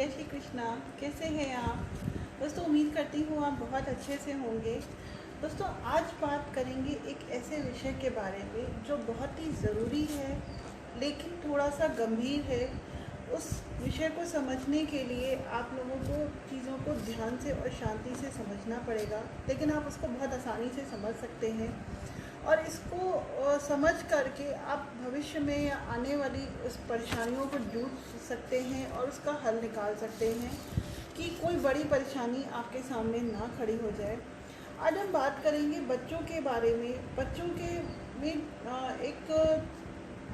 जय श्री कृष्णा। कैसे हैं आप दोस्तों? उम्मीद करती हूँ आप बहुत अच्छे से होंगे। दोस्तों, आज बात करेंगे एक ऐसे विषय के बारे में जो बहुत ही ज़रूरी है लेकिन थोड़ा सा गंभीर है। उस विषय को समझने के लिए आप लोगों को चीज़ों को ध्यान से और शांति से समझना पड़ेगा, लेकिन आप उसको बहुत आसानी से समझ सकते हैं और इसको समझ करके आप भविष्य में या आने वाली उस परेशानियों को जूझ सकते हैं और उसका हल निकाल सकते हैं कि कोई बड़ी परेशानी आपके सामने ना खड़ी हो जाए। आज हम बात करेंगे बच्चों के बारे में। बच्चों के में एक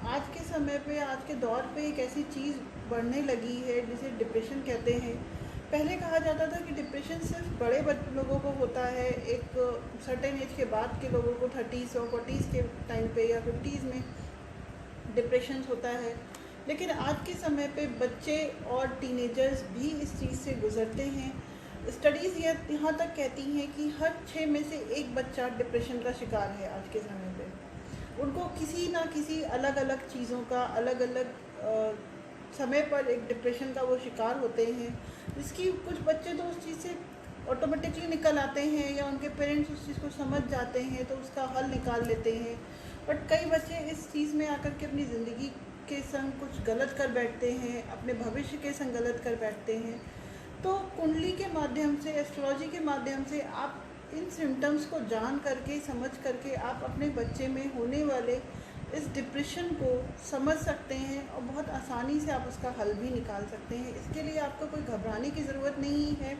आज के समय पे, आज के दौर पे एक ऐसी चीज़ बढ़ने लगी है जिसे डिप्रेशन कहते हैं। पहले कहा जाता था कि डिप्रेशन सिर्फ बड़े लोगों को होता है, एक सर्टेन एज के बाद के लोगों को 30s और 40s के टाइम पे या 50s में डिप्रेशन होता है। लेकिन आज के समय पे बच्चे और टीनेजर्स भी इस चीज़ से गुजरते हैं। स्टडीज़ यहाँ तक कहती हैं कि हर 6 में से एक बच्चा डिप्रेशन का शिकार है आज के समय पे। उनको किसी ना किसी अलग अलग चीज़ों का अलग अलग समय पर एक डिप्रेशन का वो शिकार होते हैं, जिसकी कुछ बच्चे तो उस चीज़ से ऑटोमेटिकली निकल आते हैं या उनके पेरेंट्स उस चीज़ को समझ जाते हैं तो उसका हल निकाल लेते हैं। बट कई बच्चे इस चीज़ में आकर के अपनी ज़िंदगी के संग कुछ गलत कर बैठते हैं, अपने भविष्य के संग गलत कर बैठते हैं। तो कुंडली के माध्यम से, एस्ट्रोलॉजी के माध्यम से आप इन सिम्टम्स को जान करके, समझ करके आप अपने बच्चे में होने वाले इस डिप्रेशन को समझ सकते हैं और बहुत आसानी से आप उसका हल भी निकाल सकते हैं। इसके लिए आपको कोई घबराने की ज़रूरत नहीं है।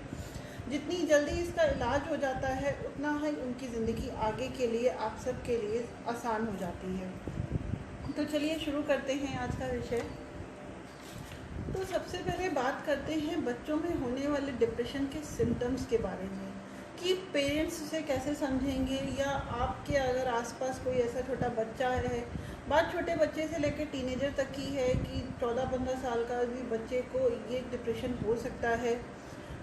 जितनी जल्दी इसका इलाज हो जाता है उतना ही उनकी ज़िंदगी आगे के लिए, आप सब के लिए आसान हो जाती है। तो चलिए शुरू करते हैं आज का विषय। तो सबसे पहले बात करते हैं बच्चों में होने वाले डिप्रेशन के सिम्टम्स के बारे में कि पेरेंट्स उसे कैसे समझेंगे, या आपके अगर आसपास कोई ऐसा छोटा बच्चा है। बात छोटे बच्चे से लेकर टीनेजर तक की है कि 14-15 साल का भी बच्चे को ये डिप्रेशन हो सकता है।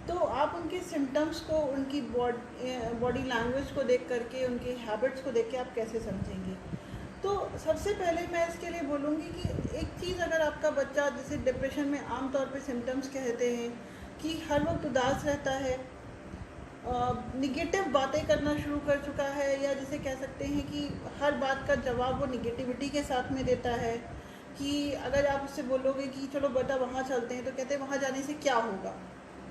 तो आप उनके सिम्टम्स को, उनकी बॉडी लैंग्वेज को देख करके, उनके हैबिट्स को देख के आप कैसे समझेंगे। तो सबसे पहले मैं इसके लिए बोलूँगी कि एक चीज़, अगर आपका बच्चा, जैसे डिप्रेशन में आमतौर पे सिम्टम्स कहते हैं कि हर वक्त उदास रहता है, निगेटिव बातें करना शुरू कर चुका है, या जिसे कह सकते हैं कि हर बात का जवाब वो निगेटिविटी के साथ में देता है। कि अगर आप उससे बोलोगे कि चलो बेटा वहाँ चलते हैं, तो कहते हैं वहाँ जाने से क्या होगा,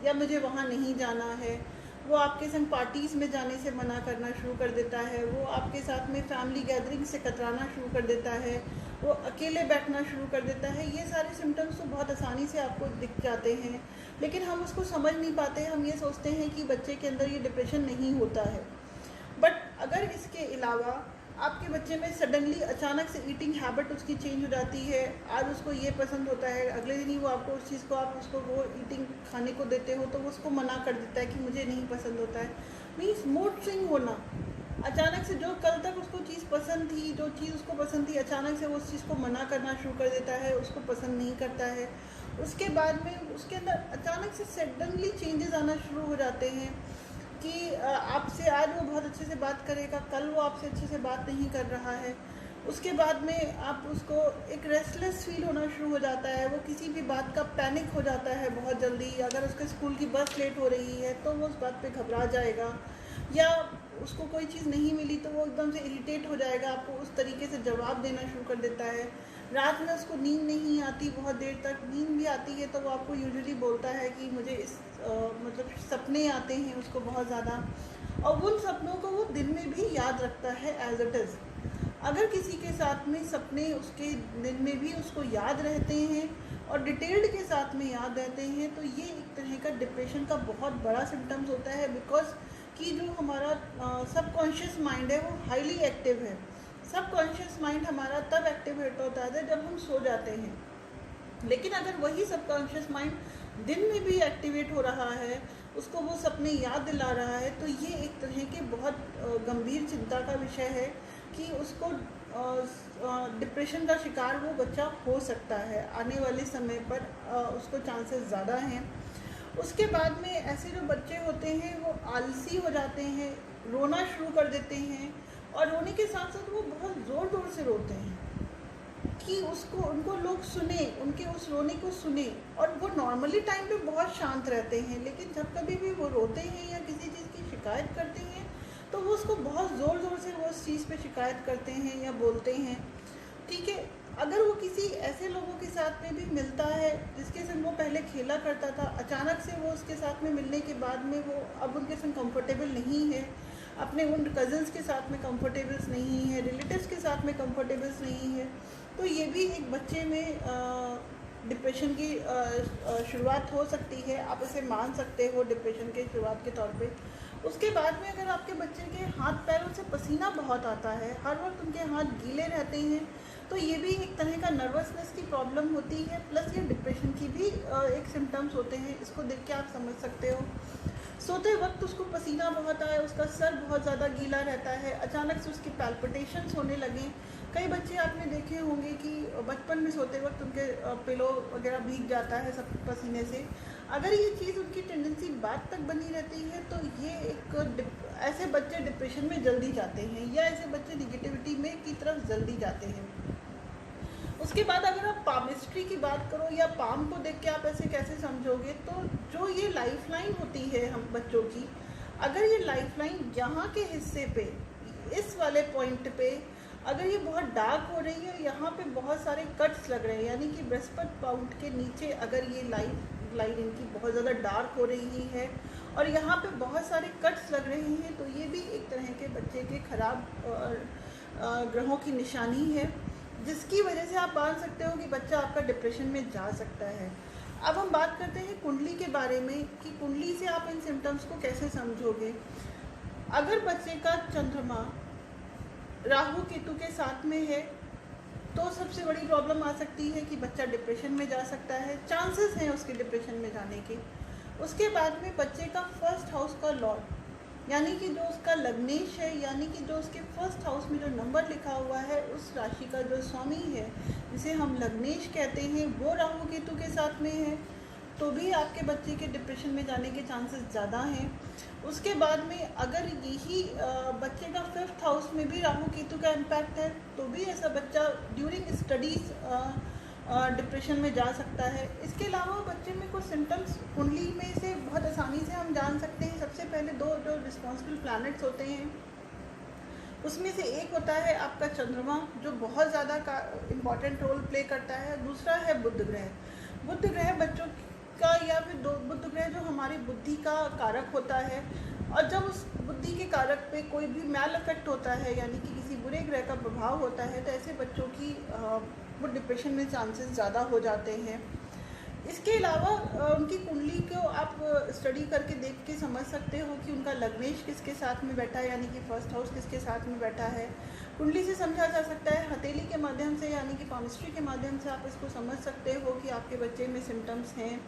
या मुझे वहाँ नहीं जाना है। वो आपके संग पार्टीज़ में जाने से मना करना शुरू कर देता है। वो आपके साथ में फैमिली गैदरिंग से कतराना शुरू कर देता है। वो अकेले बैठना शुरू कर देता है। ये सारे सिम्टम्स तो बहुत आसानी से आपको दिख जाते हैं, लेकिन हम उसको समझ नहीं पाते। हम ये सोचते हैं कि बच्चे के अंदर ये डिप्रेशन नहीं होता है। बट अगर इसके अलावा आपके बच्चे में सडनली अचानक से ईटिंग हैबिट उसकी चेंज हो जाती है, आज उसको ये पसंद होता है, अगले दिन ही वो आपको उस चीज़ को, आप उसको वो ईटिंग खाने को देते हो तो वो उसको मना कर देता है कि मुझे नहीं पसंद होता है। मीन्स मूड स्विंग होना। अचानक से जो कल तक उसको चीज़ पसंद थी, जो चीज़ उसको पसंद थी, अचानक से वो उस चीज़ को मना करना शुरू कर देता है, उसको पसंद नहीं करता है। उसके बाद में उसके अंदर अचानक से सडनली चेंजेस आना शुरू हो जाते हैं कि आपसे आज वो बहुत अच्छे से बात करेगा, कल वो आपसे अच्छे से बात नहीं कर रहा है। उसके बाद में आप उसको एक रेस्टलेस फील होना शुरू हो जाता है। वो किसी भी बात का पैनिक हो जाता है बहुत जल्दी। अगर उसके स्कूल की बस लेट हो रही है तो वो उस बात पे घबरा जाएगा, या उसको कोई चीज़ नहीं मिली तो वो एकदम से इरिटेट हो जाएगा, आपको उस तरीके से जवाब देना शुरू कर देता है। रात में उसको नींद नहीं आती, बहुत देर तक नींद भी आती है तो वो आपको यूजुअली बोलता है कि मुझे मतलब सपने आते हैं उसको बहुत ज़्यादा, और उन सपनों को वो दिन में भी याद रखता है एज इट इज़। अगर किसी के साथ में सपने उसके दिन में भी उसको याद रहते हैं और डिटेल्ड के साथ में याद रहते हैं, तो ये एक तरह का डिप्रेशन का बहुत बड़ा सिम्टम्स होता है। बिकॉज कि जो हमारा सबकॉन्शियस माइंड है वो हाईली एक्टिव है। सबकॉन्शियस माइंड हमारा तब एक्टिवेट होता है जब हम सो जाते हैं। लेकिन अगर वही सबकॉन्शियस माइंड दिन में भी एक्टिवेट हो रहा है, उसको वो सपने याद दिला रहा है, तो ये एक तरह के बहुत गंभीर चिंता का विषय है कि उसको डिप्रेशन का शिकार वो बच्चा हो सकता है आने वाले समय पर। उसको चांसेस ज़्यादा हैं। उसके बाद में ऐसे जो बच्चे होते हैं वो आलसी हो जाते हैं, रोना शुरू कर देते हैं, और रोने के साथ साथ वो बहुत ज़ोर ज़ोर से रोते हैं। कि उसको उनको लोग सुने, उनके उस रोने को सुने। और वो नॉर्मली टाइम पे बहुत शांत रहते हैं, लेकिन जब कभी भी वो रोते हैं या किसी चीज़ की शिकायत करते हैं तो वो उसको बहुत ज़ोर ज़ोर से वो उस चीज़ पे शिकायत करते हैं या बोलते हैं। ठीक है, अगर वो किसी ऐसे लोगों के साथ में भी मिलता है जिसके संग वो पहले खेला करता था, अचानक से वो उसके साथ में मिलने के बाद में वो अब उनके संग कंफर्टेबल नहीं है, अपने उन कज़न्स के साथ में कंफर्टेबल्स नहीं है, रिलेटिव्स के साथ में कंफर्टेबल्स नहीं है, तो ये भी एक बच्चे में डिप्रेशन की शुरुआत हो सकती है। आप इसे मान सकते हो डिप्रेशन के शुरुआत के तौर पे। उसके बाद में अगर आपके बच्चे के हाथ पैरों से पसीना बहुत आता है, हर वक्त उनके हाथ गीले रहते हैं, तो ये भी एक तरह का नर्वसनेस की प्रॉब्लम होती है, प्लस ये डिप्रेशन की भी एक सिम्टम्स होते हैं। इसको देख के आप समझ सकते हो। सोते वक्त उसको पसीना बहुत आए, उसका सर बहुत ज़्यादा गीला रहता है, अचानक से उसकी पैल्पिटेशंस होने लगें। कई बच्चे आपने देखे होंगे कि बचपन में सोते वक्त उनके पिलो वगैरह भीग जाता है सब पसीने से। अगर ये चीज़ उनकी टेंडेंसी बाद तक बनी रहती है तो ये एक ऐसे बच्चे डिप्रेशन में जल्दी जाते हैं, या ऐसे बच्चे निगेटिविटी में की तरफ जल्दी जाते हैं। उसके बाद अगर आप पामिस्ट्री की बात करो या पाम को देख के आप ऐसे कैसे समझोगे, तो जो ये लाइफ लाइन होती है हम बच्चों की, अगर ये लाइफ लाइन यहाँ के हिस्से पे, इस वाले पॉइंट पे अगर ये बहुत डार्क हो रही है, यहाँ पे बहुत सारे कट्स लग रहे हैं, यानी कि ब्रेस्टपट पाउंड के नीचे अगर ये लाइन इनकी बहुत ज़्यादा डार्क हो रही है और यहाँ पे बहुत सारे कट्स लग रहे हैं, तो ये भी एक तरह के बच्चे के खराब ग्रहों की निशानी है, जिसकी वजह से आप मान सकते हो कि बच्चा आपका डिप्रेशन में जा सकता है। अब हम बात करते हैं कुंडली के बारे में कि कुंडली से आप इन सिम्टम्स को कैसे समझोगे। अगर बच्चे का चंद्रमा राहु केतु के साथ में है तो सबसे बड़ी प्रॉब्लम आ सकती है कि बच्चा डिप्रेशन में जा सकता है, चांसेस हैं उसके डिप्रेशन में जाने के। उसके बाद में बच्चे का फर्स्ट हाउस का लॉर्ड, यानी कि जो उसका लग्नेश है, यानी कि जो उसके फर्स्ट हाउस में जो नंबर लिखा हुआ है, उस राशि का जो स्वामी है, जिसे हम लग्नेश कहते हैं, वो राहु केतु के साथ में है, तो भी आपके बच्चे के डिप्रेशन में जाने के चांसेस ज़्यादा हैं। उसके बाद में अगर यही बच्चे का फिफ्थ हाउस में भी राहु केतु का इम्पैक्ट है, तो भी ऐसा बच्चा ड्यूरिंग स्टडीज़ डिप्रेशन में जा सकता है। इसके अलावा बच्चे में कुछ सिम्टम्स कुंडली में से बहुत आसानी से हम जान सकते हैं। सबसे पहले दो जो रिस्पॉन्सिबल प्लैनेट्स होते हैं, उसमें से एक होता है आपका चंद्रमा, जो बहुत ज़्यादा का इम्पॉर्टेंट रोल प्ले करता है। दूसरा है बुध ग्रह। बुध ग्रह बच्चों का, या फिर बुध ग्रह जो हमारी बुद्धि का कारक होता है, और जब उस बुद्धि के कारक पे कोई भी मैल इफेक्ट होता है, यानी कि किसी बुरे ग्रह का प्रभाव होता है, तो ऐसे बच्चों की वो डिप्रेशन में चांसेस ज़्यादा हो जाते हैं। इसके अलावा उनकी कुंडली को आप स्टडी करके देख के समझ सकते हो कि उनका लग्नेश किसके साथ में बैठा है, यानी कि फर्स्ट हाउस किसके साथ में बैठा है। कुंडली से समझा जा सकता है, हथेली के माध्यम से, यानी कि पामिस्ट्री के माध्यम से आप इसको समझ सकते हो कि आपके बच्चे में सिम्टम्स हैं।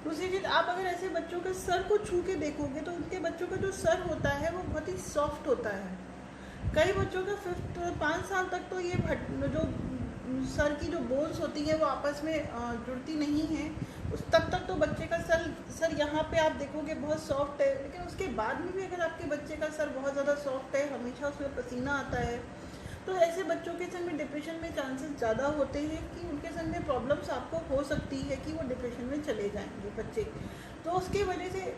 दूसरी चीज़, आप अगर ऐसे बच्चों के सर को छू के देखोगे तो उनके बच्चों का जो सर होता है वो बहुत ही सॉफ्ट होता है। कई बच्चों का 5 साल तक तो ये जो सर की जो बोन्स होती है वो आपस में जुड़ती नहीं है, उस तब तक तो बच्चे का सर यहाँ पे आप देखोगे बहुत सॉफ्ट है, लेकिन उसके बाद में भी अगर आपके बच्चे का सर बहुत ज़्यादा सॉफ्ट है, हमेशा उसमें पसीना आता है, तो ऐसे बच्चों के संग में डिप्रेशन में चांसेस ज़्यादा होते हैं कि उनके संग में प्रॉब्लम्स आपको हो सकती है कि वो डिप्रेशन में चले जाएंगे बच्चे। तो उसकी वजह से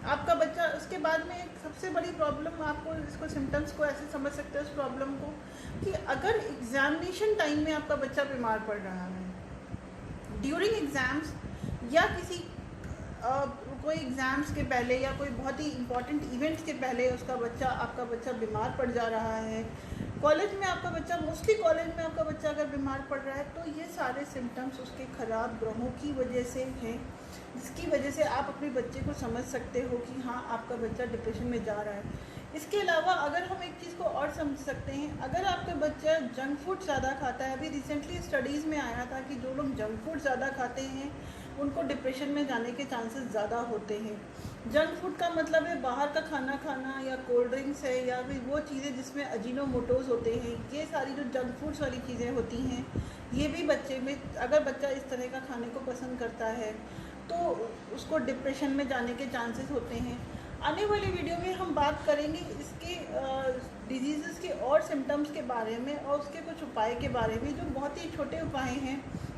आपका बच्चा, उसके बाद में एक सबसे बड़ी प्रॉब्लम आपको इसको सिम्टम्स को ऐसे समझ सकते हैं उस प्रॉब्लम को, कि अगर एग्जामिनेशन टाइम में आपका बच्चा बीमार पड़ रहा है, ड्यूरिंग एग्ज़ाम्स या किसी कोई एग्ज़ाम्स के पहले या कोई बहुत ही इम्पॉर्टेंट इवेंट्स के पहले आपका बच्चा बीमार पड़ जा रहा है, कॉलेज में आपका बच्चा, मोस्टली कॉलेज में आपका बच्चा अगर बीमार पड़ रहा है, तो ये सारे सिम्टम्स उसके ख़राब ग्रहों की वजह से हैं, जिसकी वजह से आप अपने बच्चे को समझ सकते हो कि हाँ आपका बच्चा डिप्रेशन में जा रहा है। इसके अलावा अगर हम एक चीज़ को और समझ सकते हैं, अगर आपका बच्चा जंक फूड ज़्यादा खाता है, अभी रिसेंटली स्टडीज़ में आया था कि जो लोग जंक फूड ज़्यादा खाते हैं उनको डिप्रेशन में जाने के चांसेस ज़्यादा होते हैं। जंक फूड का मतलब है बाहर का खाना खाना, या कोल्ड ड्रिंक्स है, या फिर वो चीज़ें जिसमें अजीनोमोटोज़ होते हैं, ये सारी जो जंक फूड्स वाली चीज़ें होती हैं, ये भी बच्चे में, अगर बच्चा इस तरह का खाने को पसंद करता है तो उसको डिप्रेशन में जाने के चांसेस होते हैं। आने वाली वीडियो में हम बात करेंगे इसके डिजीज़ के और सिम्टम्स के बारे में और उसके कुछ उपाय के बारे में, जो बहुत ही छोटे उपाय हैं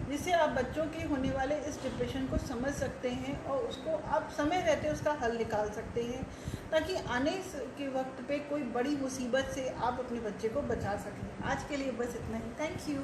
जिससे आप बच्चों के होने वाले इस डिप्रेशन को समझ सकते हैं और उसको आप समय रहते उसका हल निकाल सकते हैं, ताकि आने के वक्त पे कोई बड़ी मुसीबत से आप अपने बच्चे को बचा सकें। आज के लिए बस इतना ही। Thank you.